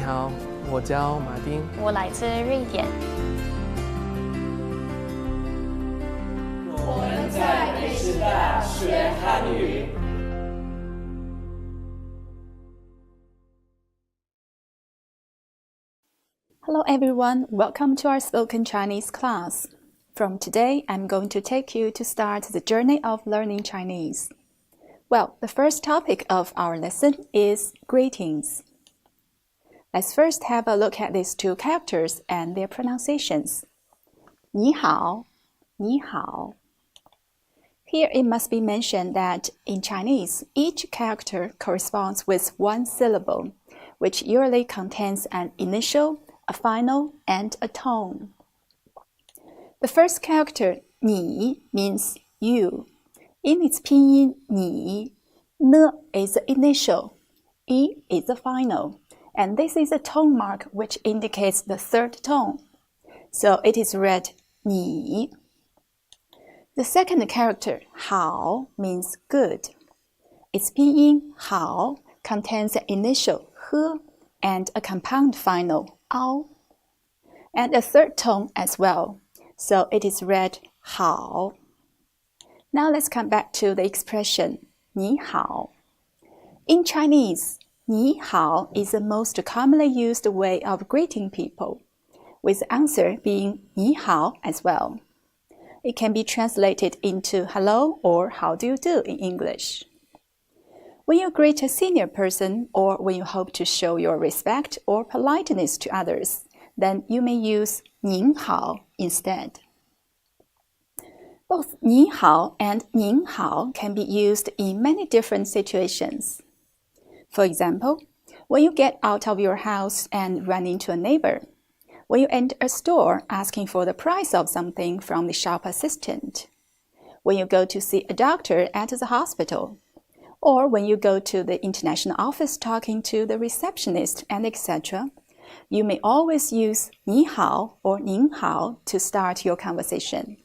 好，我叫马丁，我来自瑞典。我们在北师大学汉语。Hello everyone, welcome to our spoken Chinese class. From today, I'm going to take you to start the journey of learning Chinese. Well, the first topic of our lesson is greetings. Let's first have a look at these two characters and their pronunciations. 你好, 你好. Here it must be mentioned that in Chinese, each character corresponds with one syllable, which usually contains an initial, a final, and a tone. The first character, 你 means you. In its pinyin, 你, n is the initial, yi is the final, and this is a tone mark which indicates the third tone. So it is read 你. The second character, 好 means good. Its pinyin, 好 contains an initial, h, and a compound final, ao, and a third tone as well. So it is read 好. Now let's come back to the expression 你好. In Chinese, 你好 is the most commonly used way of greeting people, with the answer being 你好 as well. It can be translated into hello or how do you do in English. When you greet a senior person or when you hope to show your respect or politeness to others, then you may use 您好 instead. Both 你好 and 您好 can be used in many different situations. For example, when you get out of your house and run into a neighbor, when you enter a store asking for the price of something from the shop assistant, when you go to see a doctor at the hospital, or when you go to the international office talking to the receptionist and etc., you may always use 你好 or 您好 to start your conversation.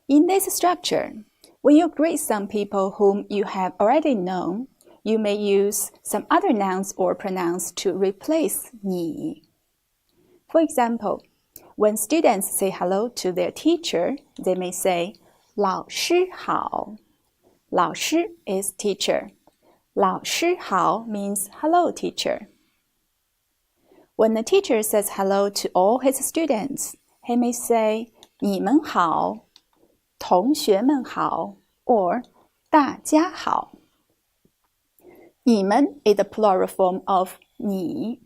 In this structure, when you greet some people whom you have already known, you may use some other nouns or pronouns to replace 你. For example, when students say hello to their teacher, they may say 老师好. 老师 is teacher. 老师好 means hello teacher. When the teacher says hello to all his students, he may say 你们好, 同学们好, or 大家好. 你们 is the plural form of 你.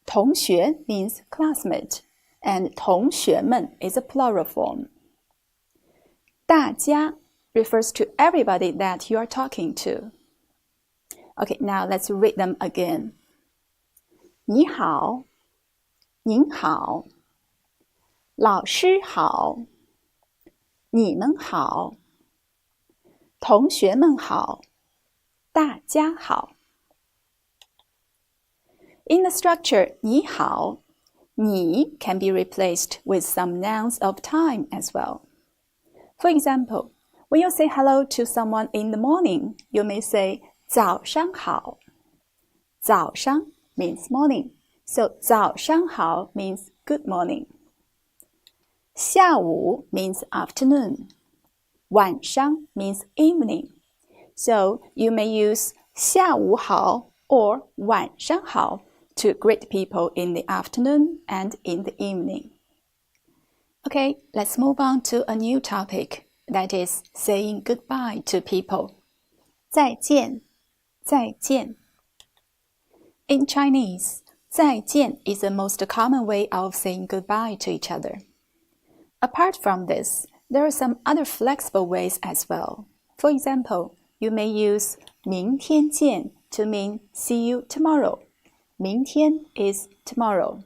同学 means classmate, and 同学们 is a plural form. 大家 refers to everybody that you are talking to. Okay, now let's read them again. 你好, 您好, 老师好, 你们好, 同学们好, 大家好. In the structure 你好, 你 can be replaced with some nouns of time as well. For example, when you say hello to someone in the morning, you may say 早上好. 早上 means morning, so 早上好 means good morning. 下午 means afternoon. 晚上 means evening. So you may use 下午好 or 晚上好 to greet people in the afternoon and in the evening. Okay, let's move on to a new topic, that is saying goodbye to people. 再见, 再见. In Chinese, 再见 is the most common way of saying goodbye to each other. Apart from this, there are some other flexible ways as well. For example, you may use 明天见 to mean see you tomorrow. 明天 is tomorrow.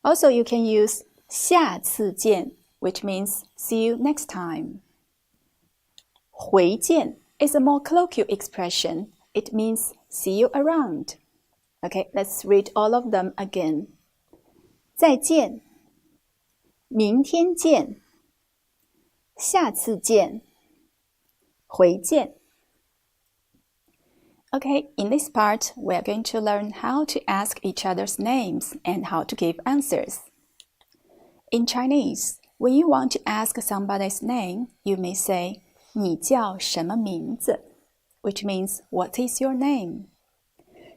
Also, you can use 下次见, which means see you next time. 回见 is a more colloquial expression. It means see you around. Okay, let's read all of them again. 再见, 明天见, 下次见, 回见. Okay, in this part, we are going to learn how to ask each other's names and how to give answers. In Chinese, when you want to ask somebody's name, you may say 你叫什么名字? which means what is your name?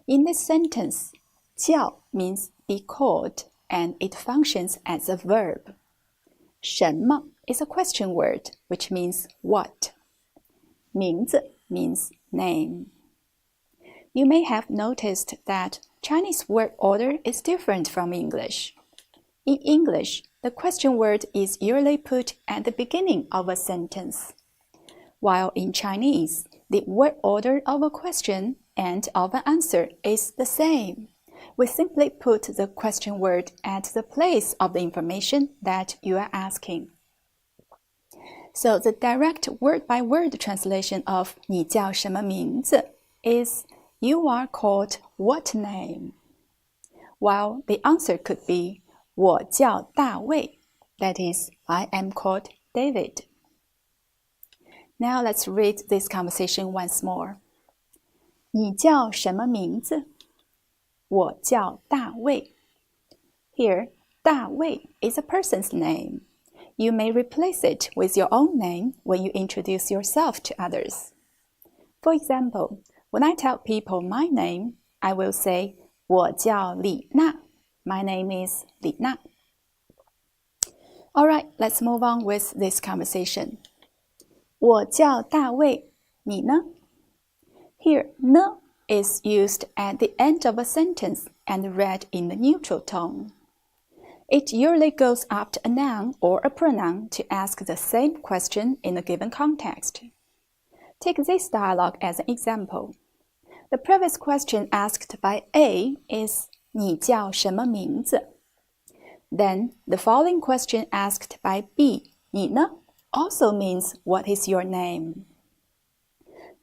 In this sentence, 叫 means be called and it functions as a verb. 什么 is a question word, which means what. 名字 means name. You may have noticed that Chinese word order is different from English. In English, the question word is usually put at the beginning of a sentence, while in Chinese, the word order of a question and of an answer is the same. We simply put the question word at the place of the information that you are asking. So the direct word-by-word translation of 你叫什么名字 is you are called what name? While the answer could be 我叫大卫, that is, I am called David. Now let's read this conversation once more. 你叫什么名字? 我叫大卫. Here, 大卫 is a person's name. You may replace it with your own name when you introduce yourself to others. For example, when I tell people my name, I will say 我叫李娜. My name is 李娜. Alright, let's move on with this conversation. 我叫大卫, 你呢? Here, 呢 is used at the end of a sentence and read in the neutral tone. It usually goes after a noun or a pronoun to ask the same question in a given context. Take this dialogue as an example. The previous question asked by A is 你叫什么名字? Then the following question asked by B, 你呢? also means what is your name?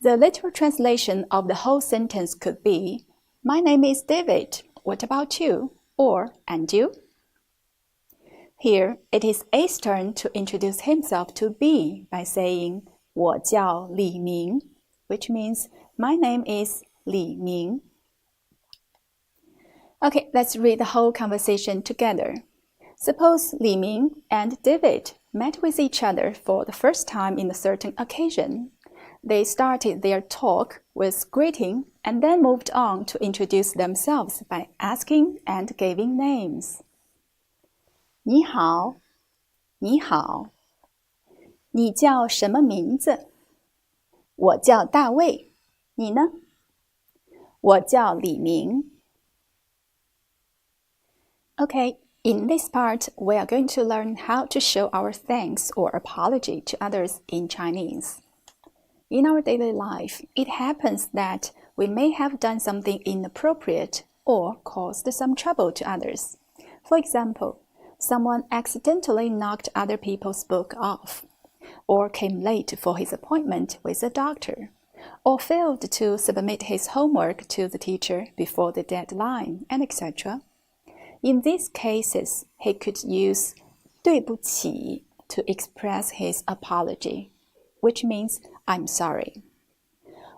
The literal translation of the whole sentence could be, my name is David, what about you? Or, and you? Here, it is A's turn to introduce himself to B by saying, 我叫李明, which means my name is Li Ming. Okay, let's read the whole conversation together. Suppose Li Ming and David met with each other for the first time in a certain occasion. They started their talk with greeting and then moved on to introduce themselves by asking and giving names. 你好,你好,你叫什么名字? 我叫大卫,你呢? 我叫李明. Okay, in this part, we are going to learn how to show our thanks or apology to others in Chinese. In our daily life, it happens that we may have done something inappropriate or caused some trouble to others. For example, someone accidentally knocked other people's book off, or came late for his appointment with a doctor, or failed to submit his homework to the teacher before the deadline, and etc. In these cases, he could use 对不起 to express his apology, which means I'm sorry.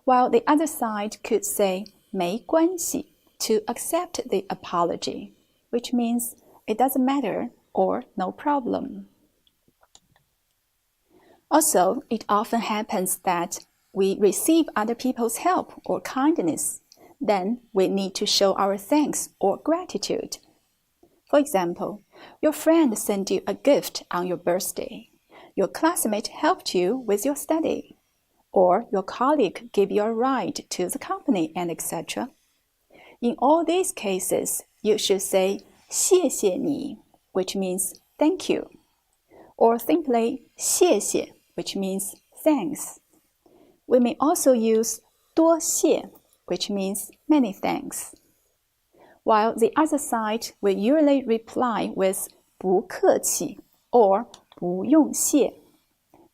While the other side could say 没关系 to accept the apology, which means it doesn't matter or no problem. Also, it often happens that we receive other people's help or kindness. Then we need to show our thanks or gratitude. For example, your friend sent you a gift on your birthday. Your classmate helped you with your study. Or your colleague gave you a ride to the company and etc. In all these cases, you should say 谢谢你, which means thank you. Or simply 谢谢, which means thanks. We may also use 多谢, which means many thanks. While the other side will usually reply with 不客气 or 不用谢,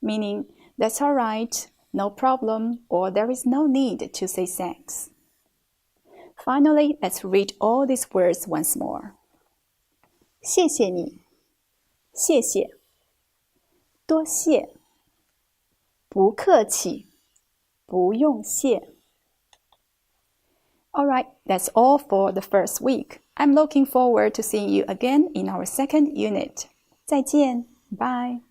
meaning that's all right, no problem, or there is no need to say thanks. Finally, let's read all these words once more. 谢谢你,谢谢,多谢,不客气,不用谢. Alright, that's all for the first week. I'm looking forward to seeing you again in our second unit. 再见, bye.